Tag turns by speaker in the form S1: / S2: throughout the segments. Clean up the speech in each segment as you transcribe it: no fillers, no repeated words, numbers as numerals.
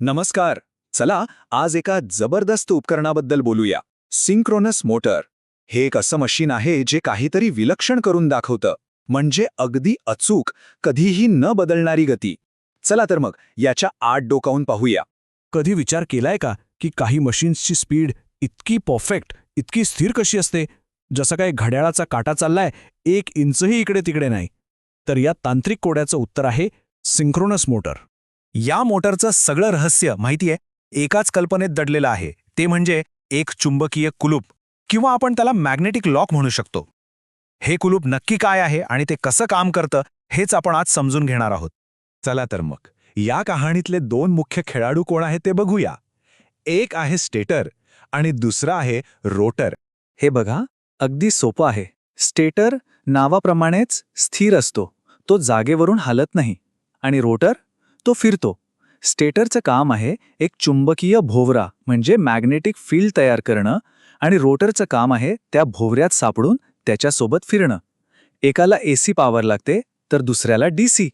S1: नमस्कार. चला आज एका जबरदस्त उपकरणाबद्दल बोलूया. Synchronous motor. हे एक असं मशीन आहे जे काहीतरी विलक्षण करून दाखवतं. म्हणजे अगदी अचूक, कधीही न बदलणारी गती. चला तर मग याच्या आत डोकावून पाहूया.
S2: कधी विचार केलाय का की काही मशीन्सची स्पीड इतकी परफेक्ट, इतकी स्थिर कशी असते, जसं काय घड्याळाचा काटा चाललाय, 1 इंचही इकडे तिकडे नाही. तर या तांत्रिक कोड्याचं उत्तर आहे सिंक्रोनस मोटर. या मोटरचं सगळं रहस्य माहितीये एकाच कल्पनेत दडलेलं आहे, ते म्हणजे एक चुंबकीय कुलूप, किंवा आपण त्याला मॅग्नेटिक लॉक म्हणू शकतो. हे कुलूप नक्की काय आहे आणि ते कसं काम करतं हेच आपण आज समजून घेणार आहोत. चला तर मग या कहाणीतले 2 मुख्य खेळाडू कोण आहेत ते बघूया. एक आहे स्टेटर आणि दुसरा आहे रोटर.
S3: हे बघा, अगदी सोपं आहे. स्टेटर नावाप्रमाणेच स्थिर असतो, तो जागेवरून हलत नाही. आणि रोटर तो फिरतो. स्टेटरचं काम आहे एक चुंबकीय भोवरा म्हणजे मॅग्नेटिक फील्ड तयार करणं, आणि रोटरचं काम आहे त्या भोवऱ्यात सापडून त्याच्यासोबत फिरणं. एकाला एसी पॉवर लागते तर दुसऱ्याला डीसी.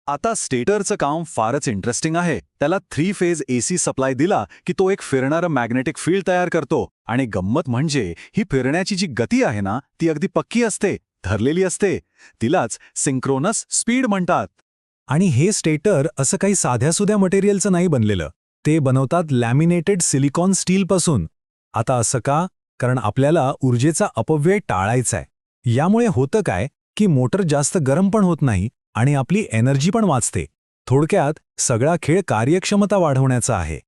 S4: आता स्टेटरचं काम फारच इंटरेस्टिंग आहे. त्याला 3 फेज एसी सप्लाय दिला की तो एक फिरणारं मॅग्नेटिक फील्ड तयार करतो. आणि गंमत म्हणजे ही फिरण्याची जी गती आहे ना, ती अगदी पक्की असते, धरलेली असते. तिलाच सिंक्रोनस स्पीड म्हणतात.
S2: आणि हे स्टेटर असं काही साध्यासुध्या मटेरियलचं नाही बनलेलं. ते बनवतात लॅमिनेटेड सिलिकॉन स्टीलपासून. आता असं का? कारण आपल्याला ऊर्जेचा अपव्यय टाळायचा आहे. यामुळे होतं काय की मोटर जास्त गरम पण होत नाही आणि आपली एनर्जी पण वाचते. थोडक्यात सगळा खेळ कार्यक्षमता वाढवण्याचा आहे.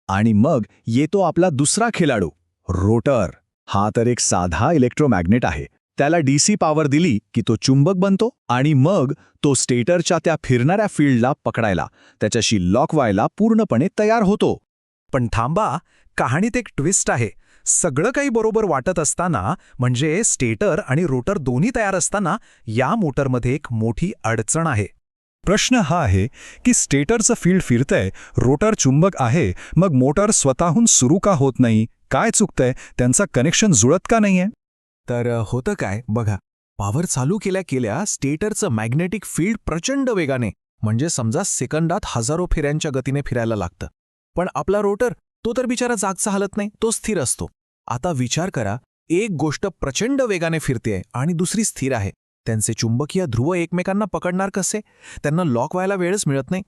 S4: आणि मग येतो आपला दुसरा खेळाडू, रोटर. हा तर एक साधा इलेक्ट्रोमॅग्नेट आहे. त्याला डीसी पॉवर दिली की तो चुंबक बनतो आणि मग तो स्टेटरच्या त्या फिरणाऱ्या फील्डला पकडायला, त्याच्याशी लॉक व्हायला पूर्णपणे तयार होतो.
S2: पण थांबा, कहाणीत एक ट्विस्ट आहे. सगळं काही बरोबर वाटत असताना, म्हणजे स्टेटर आणि रोटर दोन्ही तयार असताना, या मोटरमध्ये एक मोठी अडचण आहे.
S5: प्रश्न हा आहे की स्टेटरचं फील्ड फिरतंय, रोटर चुंबक आहे, मग मोटर स्वतःहून सुरू का होत नाही? काय चुकतंय? त्यांचा कनेक्शन जुळत का नाहीये?
S2: तर होतं काय बघा, पॉवर चालू केल्या केल्या स्टेटरचं मॅग्नेटिक फील्ड प्रचंड वेगाने, म्हणजे समजा सेकंदात हजारो फेऱ्यांच्या गतीने फिरायला लागतं. पण आपला रोटर, तो तर बिचारा जागचा हलत नाही, तो स्थिर असतो. आता विचार करा, एक गोष्ट प्रचंड वेगाने फिरतेय आणि दुसरी स्थिर आहे. त्यांचे चुंबकीय ध्रुव एकमेकांना पकडणार कसे? त्यांना लॉक व्हायला वेळच मिळत नाही.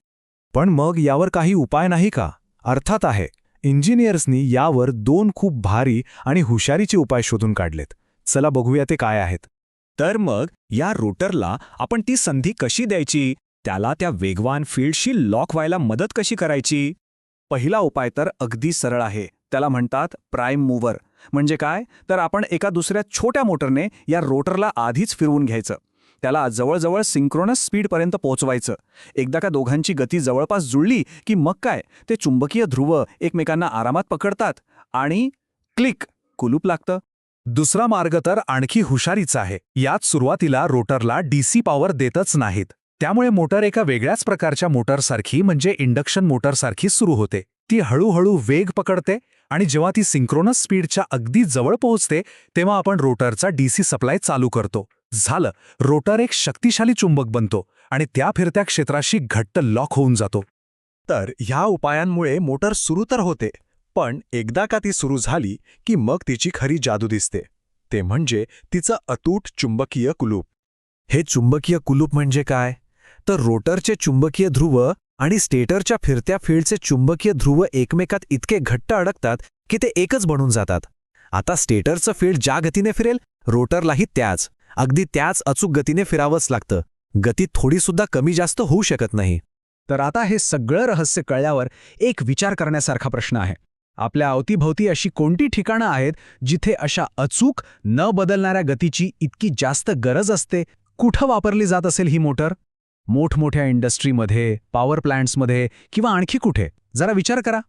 S5: पण मग यावर काही उपाय नाही का? अर्थात आहे. इंजिनियर्सनी यावर 2 खूप भारी आणि हुशारीचे उपाय शोधून काढलेत. चला बघूया ते काय आहेत.
S1: तर मग या रोटरला आपण ती संधी कशी द्यायची? त्याला त्या वेगवान फील्डशी लॉक व्हायला मदत कशी करायची? पहिला उपाय तर अगदी सरळ आहे. त्याला म्हणतात प्राइम मूव्हर. म्हणजे काय? तर आपण एका दुसऱ्या छोट्या मोटरने या रोटरला आधीच फिरवून घ्यायचं. त्याला जवळजवळ सिंक्रोनस स्पीडपर्यंत पोहोचवायचं. एकदा का दोघांची गती जवळपास जुळली की मग काय, ते चुंबकीय ध्रुव एकमेकांना आरामात पकडतात आणि क्लिक, कुलूप लागतं.
S5: दुसरा मार्ग तर आणखी हुशारीचा आहे. यात सुरुवातीला रोटरला डीसी पॉवर देतच नाहीत. त्यामुळे मोटर एका वेगळ्याच प्रकारच्या मोटरसारखी, म्हणजे इंडक्शन मोटरसारखी सुरू होते. ती हळूहळू वेग पकडते आणि जेव्हा ती सिंक्रोनस स्पीडच्या अगदी जवळ पोहोचते तेव्हा आपण रोटरचा डीसी सप्लाय चालू करतो. झालं, रोटर एक शक्तिशाली चुंबक बनतो आणि त्या फिरत्या क्षेत्राशी घट्ट लॉक होऊन जातो.
S2: तर ह्या उपायांमुळे मोटर सुरू तर होते, पण एकदा का ती सुरू झाली की मग तिची खरी जादू दिसते. ते म्हणजे तिचं अतूट चुंबकीय कुलूप. हे चुंबकीय कुलूप म्हणजे काय? तर रोटरचे चुंबकीय ध्रुव आणि स्टेटरच्या फिरत्या फील्डचे चुंबकीय ध्रुव एकमेकात इतके घट्ट अडकतात की ते एकच बनून जातात. आता स्टेटरचं फील्ड ज्या गतीने फिरेल, रोटरलाही अगदी त्याच अचूक गतीने फिरावंच लागतं. गती थोडीसुद्धा कमी जास्त होऊ शकत नाही.
S1: तर आता हे सगळं रहस्य कळल्यावर एक विचार करण्यासारखा प्रश्न आहे. आपल्या अवतीभोवती अशी कोणती ठिकाणं आहेत जिथे अशा अचूक न बदलणाऱ्या गतीची इतकी जास्त गरज असते? कुठं वापरली जात असेल ही मोटर? मोठमोठ्या इंडस्ट्रीमध्ये, पॉवर प्लांट्समध्ये किंवा आणखी कुठे? जरा विचार करा.